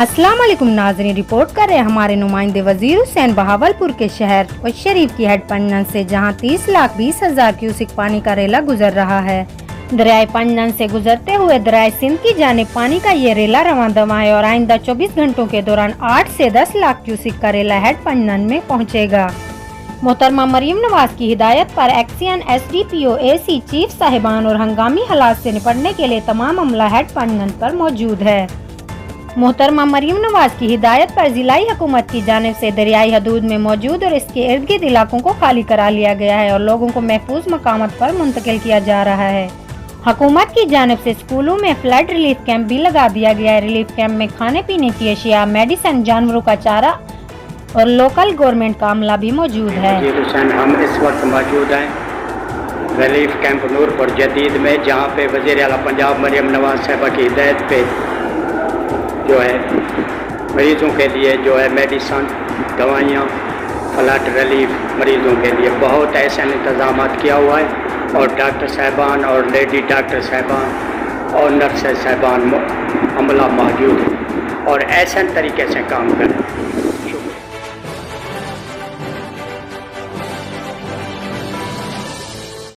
अस्सलाम वालेकुम नाज़रीन, रिपोर्ट कर रहे हैं हमारे नुमाइंदे वजीर हुसैन बहावलपुर के शहर शरीफ की हेड पंजन से, जहां 30,20,000 क्यूसिक पानी का रेला गुजर रहा है। दरियाए पंजन से गुजरते हुए दरियाए सिंध की जानिब पानी का ये रेला रवां दवा है और आइंदा 24 घंटों के दौरान 8 से 10 लाख क्यूसिक का रेला हेड पंजन में पहुंचेगा। मोहतरमा मरियम नवाज की हिदायत पर एक्सियन SDPO AC चीफ साहिबान और हंगामी हालात से निपटने के लिए तमाम अमला हेड पंजन पर मौजूद है। मोहतरमा मरियम नवाज की हिदायत पर जिलाई हुकूमत की जानिब से दरियाई हदूद में मौजूद और इसके इर्द गिर्द इलाकों को खाली करा लिया गया है और लोगों को महफूज मकामत पर मुंतकिल किया जा रहा है। हुकूमत की जानिब से स्कूलों में फ्लड रिलीफ कैंप भी लगा दिया गया है। रिलीफ कैंप में खाने पीने की अशिया, मेडिसिन, जानवरों का चारा और लोकल गवर्नमेंट का अमला भी मौजूद है। हम इस वक्त मौजूद हैं रिलीफ कैंप नूरपुर जदीद में, जहाँ पे वज़ीर आला पंजाब मरियम नवाज साहबा की हिदायत पे जो है मरीज़ों के लिए जो है मेडिसन, दवाइयाँ, फ्लड रिलीफ मरीज़ों के लिए बहुत ऐसा इंतज़ाम किया हुआ है और डॉक्टर साहबान और लेडी डॉक्टर साहबान और नर्स साहबान अमला मौजूद है और ऐसे तरीके से काम करें।